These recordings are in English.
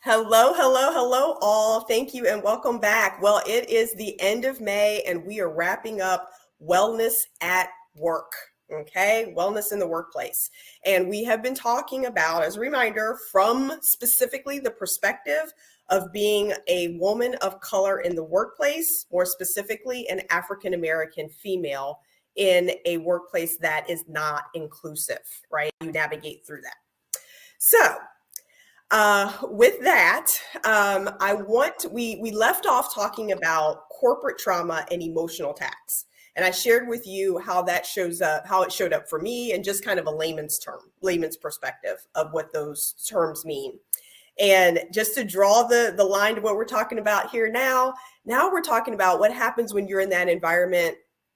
Hello, hello, hello, all. Thank you and welcome back. Well, it is the end of May and we are wrapping up Wellness at Work. Okay, wellness in the workplace. And we have been talking about, as a reminder, from specifically the perspective of being a woman of color in the workplace, more specifically, an African American female in a workplace that is not inclusive, right? You navigate through that. So, with that, we left off talking about corporate trauma and emotional tax, and I shared with you how that shows up, how it showed up for me, and just kind of a layman's perspective of what those terms mean. And just to draw the line to what we're talking about here now, we're talking about what happens when you're in that environment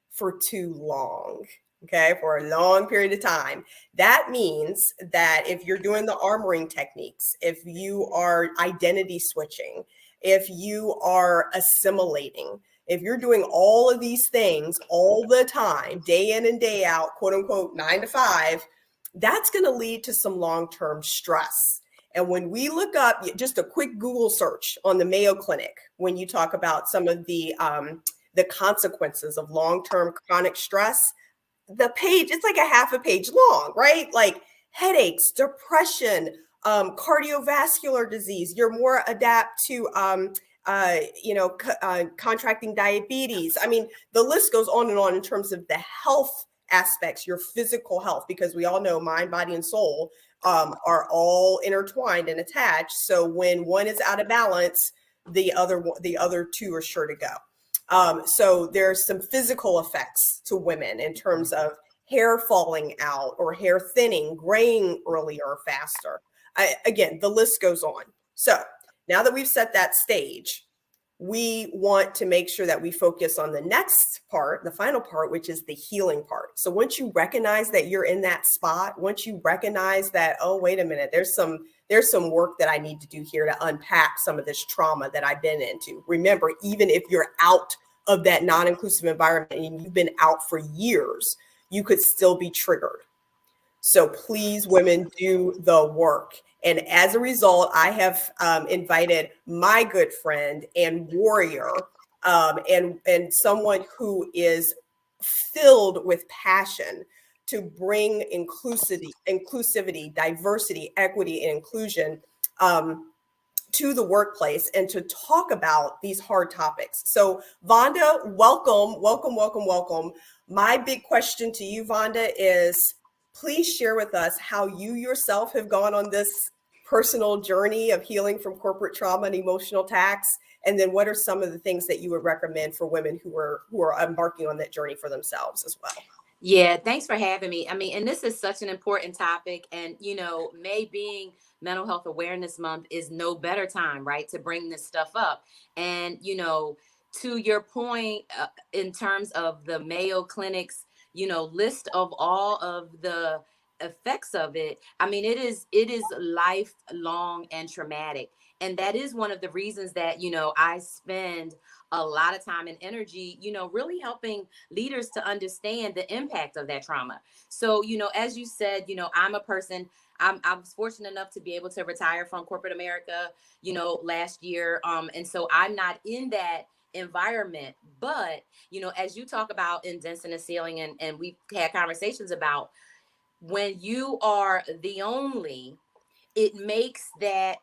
for too long. Okay, for a long period of time. That means that if you're doing the armoring techniques, if you are identity switching, if you are assimilating, if you're doing all of these things all the time, day in and day out, quote unquote, 9 to 5, that's going to lead to some long-term stress. And when we look up just a quick Google search on the Mayo Clinic, when you talk about some of the consequences of long-term chronic stress, the page, it's like a half a page long, right? Like headaches, depression, cardiovascular disease. You're more adapt to, contracting diabetes. I mean, the list goes on and on in terms of the health aspects, your physical health, because we all know mind, body, and soul are all intertwined and attached. So when one is out of balance, the other two are sure to go. So there's some physical effects to women in terms of hair falling out or hair thinning, graying earlier or faster. Again, the list goes on. So now that we've set that stage, we want to make sure that we focus on the next part, the final part, which is the healing part. So once you recognize that you're in that spot, once you recognize that, oh, wait a minute, there's some work that I need to do here to unpack some of this trauma that I've been into. Remember, even if you're out of that non-inclusive environment and you've been out for years, you could still be triggered. So please, women, do the work. And as a result, I have invited my good friend and warrior, and someone who is filled with passion to bring inclusivity, diversity, equity, and inclusion to the workplace and to talk about these hard topics. So Vonda, welcome, welcome, welcome, welcome. My big question to you, Vonda, is please share with us how you yourself have gone on this personal journey of healing from corporate trauma and emotional tax. And then what are some of the things that you would recommend for women who are embarking on that journey for themselves as well? Yeah, thanks for having me. I mean, and this is such an important topic. And, May being Mental Health Awareness Month is no better time, right, to bring this stuff up. And, to your point, in terms of the Mayo Clinic's, list of all of the effects of it, I mean, it is lifelong and traumatic. And that is one of the reasons that, I spend a lot of time and energy, really helping leaders to understand the impact of that trauma. So, as you said, I'm a person, I was fortunate enough to be able to retire from corporate America, last year. And so I'm not in that environment. But, as you talk about indents in the ceiling, and we've had conversations about when you are the only, it makes that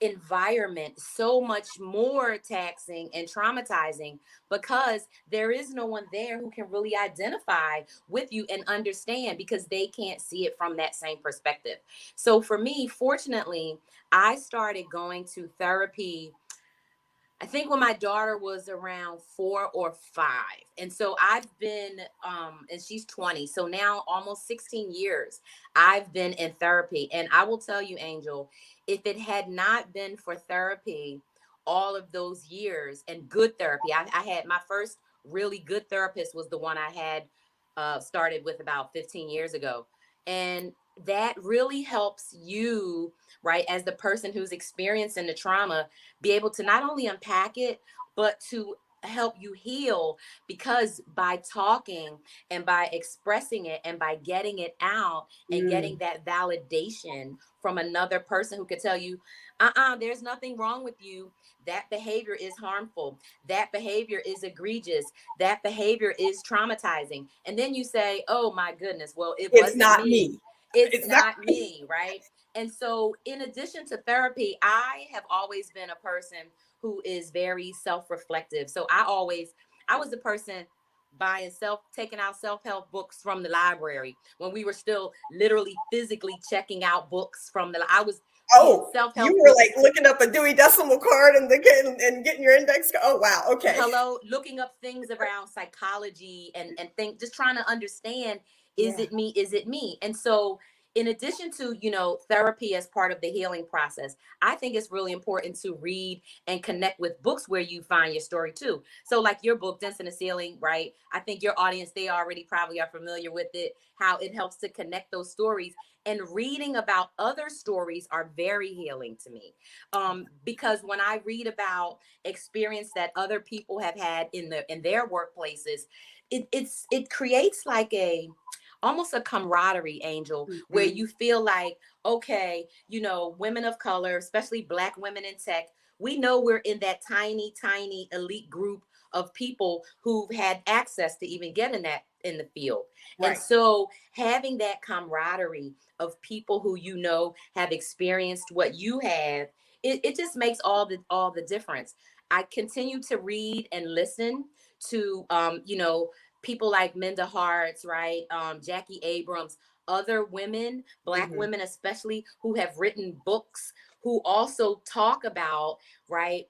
environment so much more taxing and traumatizing because there is no one there who can really identify with you and understand because they can't see it from that same perspective. So for me, fortunately, I started going to therapy, I think when my daughter was around 4 or 5. And so I've been, and she's 20. So now almost 16 years I've been in therapy. And I will tell you, Angel, if it had not been for therapy, all of those years and good therapy, I had my first really good therapist was the one I had started with about 15 years ago. And that really helps you, right, as the person who's experiencing the trauma, be able to not only unpack it, but to help you heal, because by talking and by expressing it and by getting it out and getting that validation from another person who could tell you, there's nothing wrong with you. That behavior is harmful. That behavior is egregious. That behavior is traumatizing. And then you say, oh my goodness, well, it It's wasn't not me. me. It's It's not not me, right? And so, in addition to therapy, I have always been a person who is very self-reflective. So I was the person taking out self-help books from the library when we were still literally physically checking out books from I was getting Oh, you self-help were books. like looking up a Dewey Decimal card and getting your index. Oh, wow. Okay. Hello, looking up things around psychology and think, just trying to understand, is Yeah. it me? Is it me? And so, in addition to, therapy as part of the healing process, I think it's really important to read and connect with books where you find your story too. So like your book, Dents in the Ceiling, right? I think your audience, they already probably are familiar with it, how it helps to connect those stories. And reading about other stories are very healing to me. Because when I read about experience that other people have had in their workplaces, it creates like almost a camaraderie, Angel, where Mhm. you feel like, okay, women of color, especially Black women in tech, we know we're in that tiny, tiny elite group of people who've had access to even get in the field. And Right. so having that camaraderie of people who have experienced what you have, it just makes all the difference. I continue to read and listen to people like Minda Harts, right? Jackie Abrams, other women, Black Mhm. women especially, who have written books, who also talk about, right,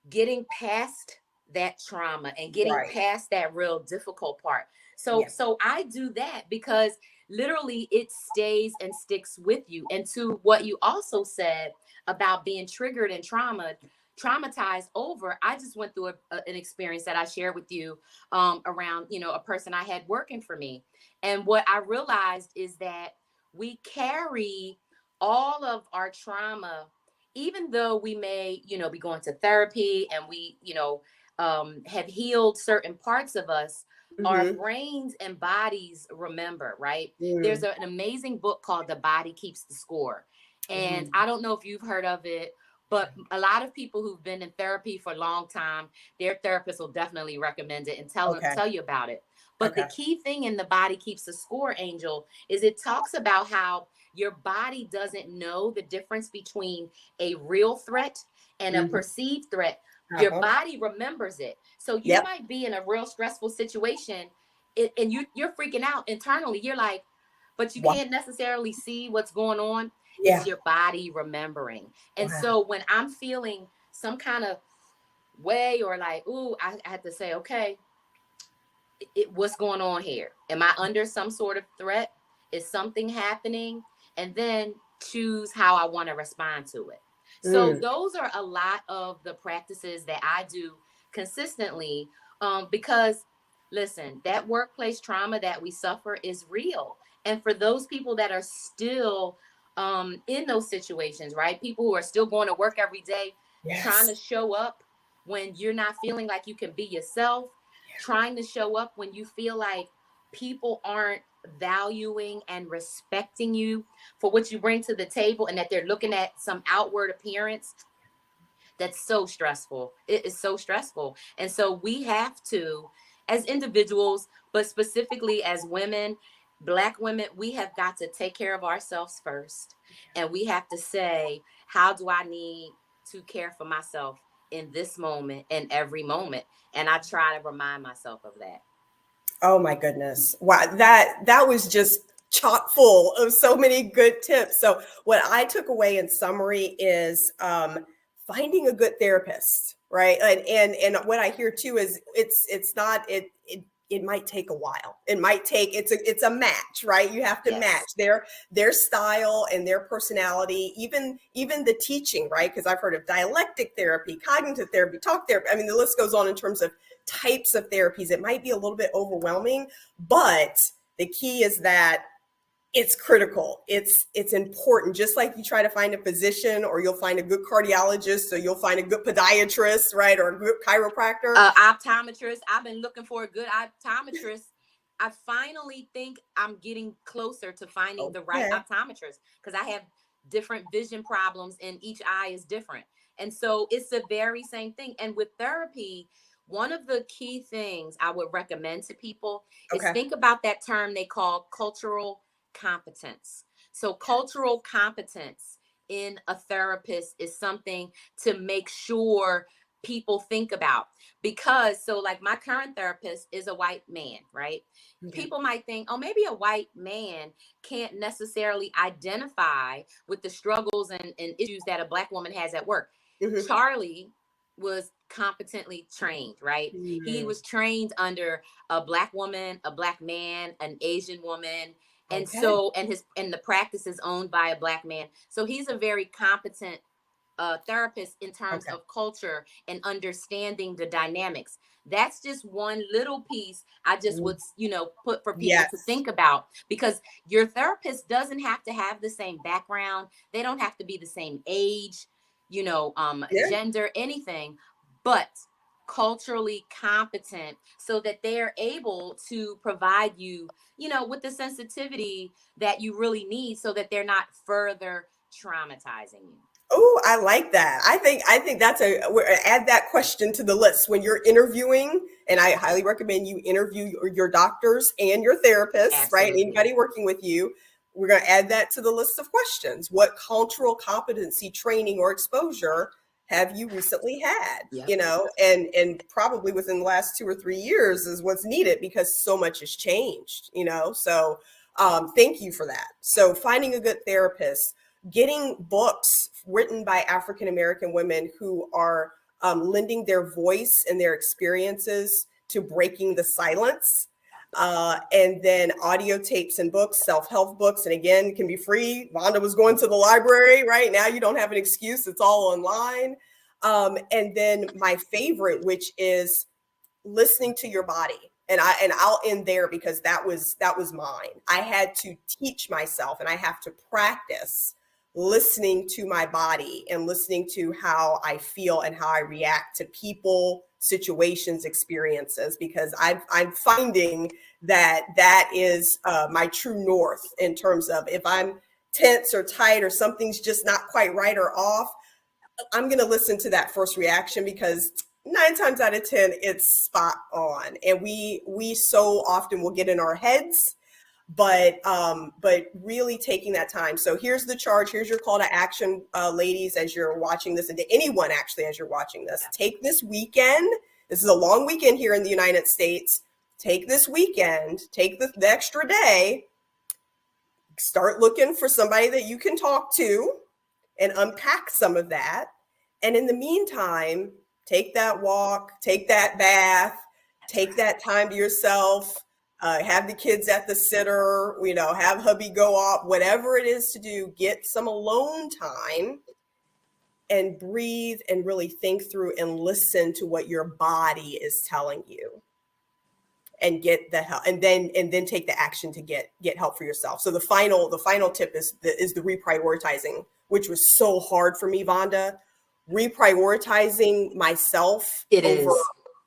getting past that trauma and getting Right. past that real difficult part. So Yeah. so I do that because literally it stays and sticks with you. And to what you also said about being triggered and traumatized over, I just went through an experience that I shared with you, around a person I had working for me. And what I realized is that we carry all of our trauma, even though we may, be going to therapy and we, have healed certain parts of us. Our Mhm. brains and bodies remember, right? There's Mm. an amazing book called The Body Keeps the Score. And Mhm. I don't know if you've heard of it, but a lot of people who've been in therapy for a long time, their therapist will definitely recommend it and Okay. tell you about it. But the Okay. key thing in The Body Keeps the Score, Angel, is it talks about how your body doesn't know the difference between a real threat and a Mhm. perceived threat. Your Uh-huh. body remembers it. So you Yep. might be in a real stressful situation, and you're freaking out internally. You're like, but you Wow. can't necessarily see what's going on. It's Yeah. your body remembering. And Wow. so when I'm feeling some kind of way, or like, ooh, I had to say, okay, what's going on here? Am I under some sort of threat? Is something happening? And then choose how I want to respond to it. So Mm. those are a lot of the practices that I do consistently, because listen, that workplace trauma that we suffer is real. And for those people that are still in those situations, right? People who are still going to work every day, trying to Yes. show up when you're not feeling like you can be yourself, trying to show up when you feel like people aren't valuing and respecting you for what you bring to the table, and that they're looking at some outward appearance. That's so stressful. It is so stressful. And so we have to, as individuals, but specifically as women, Black women, we have got to take care of ourselves first. And we have to say, how do I need to care for myself in this moment and every moment? And I try to remind myself of that. Oh my goodness. Wow. That was just chock full of so many good tips. So what I took away in summary is finding a good therapist, right? And what I hear too is it's not it might take a while. It might take it's a match, right? You have to match Yes. their style and their personality, even the teaching, right? Because I've heard of dialectic therapy, cognitive therapy, talk therapy. I mean, the list goes on in terms of types of therapies. It might be a little bit overwhelming, but the key is that It's critical. It's important. Just like you try to find a physician, or you'll find a good cardiologist, so you'll find a good podiatrist, right, or a good chiropractor. Optometrist. I've been looking for a good optometrist. I finally think I'm getting closer to finding the right optometrist, because I have different vision problems and each eye is different. And so it's the very same thing. And with therapy, one of the key things I would recommend to people is think about that term they call cultural competence. So cultural competence in a therapist is something to make sure people think about, because so like my current therapist is a white man, right? People might think, oh, maybe a white man can't necessarily identify with the struggles and issues that a Black woman has at work. Charlie was competently trained, right? He was trained under a Black woman, a Black man, an Asian woman. And so, and the practice is owned by a Black man. So he's a very competent therapist in terms of culture and understanding the dynamics. That's just one little piece I just would, put for people to think about, because your therapist doesn't have to have the same background. They don't have to be the same age, gender, anything, but culturally competent, so that they're able to provide you, with the sensitivity that you really need, so that they're not further traumatizing you. Oh, I like that. I think that's add that question to the list when you're interviewing. And I highly recommend you interview your doctors and your therapists, right? Anybody working with you. We're going to add that to the list of questions. What cultural competency training or exposure have you recently had? And probably within the last 2 or 3 years is what's needed, because so much has changed, So thank you for that. So finding a good therapist, getting books written by African-American women who are lending their voice and their experiences to breaking the silence. And then audio tapes and books, self-help books. And again, can be free. Vonda was going to the library, right? Now you don't have an excuse. It's all online. And then my favorite, which is listening to your body. And I'll end there, because that was mine. I had to teach myself, and I have to practice listening to my body and listening to how I feel and how I react to people, situations, experiences, because I'm finding that is my true north in terms of if I'm tense or tight or something's just not quite right or off, I'm going to listen to that first reaction, because 9 times out of 10, it's spot on. And we so often will get in our heads, but really taking that time. So here's the charge. Here's your call to action, ladies, as you're watching this, and to anyone actually, as you're watching this, take this weekend. This is a long weekend here in the United States. Take this weekend, take the extra day, start looking for somebody that you can talk to and unpack some of that. And in the meantime, take that walk, take that bath, take that time to yourself. Have the kids at the sitter, have hubby go off, whatever it is to do, get some alone time and breathe and really think through and listen to what your body is telling you, and get the help, and then take the action to get help for yourself. So the final tip is the reprioritizing, which was so hard for me, Vonda. Reprioritizing myself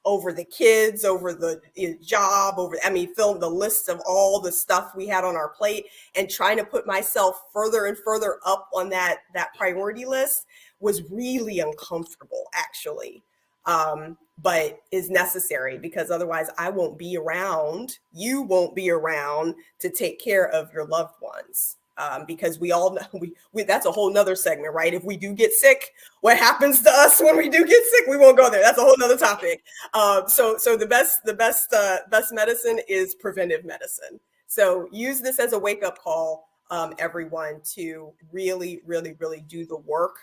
over the kids, over the job, film the list of all the stuff we had on our plate, and trying to put myself further and further up on that priority list was really uncomfortable, actually. But is necessary, because otherwise I won't be around. You won't be around to take care of your loved ones. Because we all know that's a whole nother segment, right? If we do get sick, what happens to us when we do get sick? We won't go there. That's a whole nother topic. So the best medicine is preventive medicine. So use this as a wake-up call, everyone, to really, really, really do the work.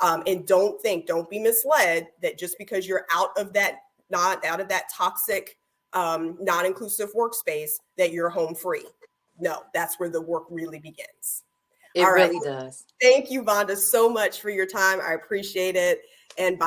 And don't be misled that just because you're out of that toxic, non-inclusive workspace, that you're home free. No, that's where the work really begins. It really does. Thank you, Vonda, so much for your time. I appreciate it. And bye.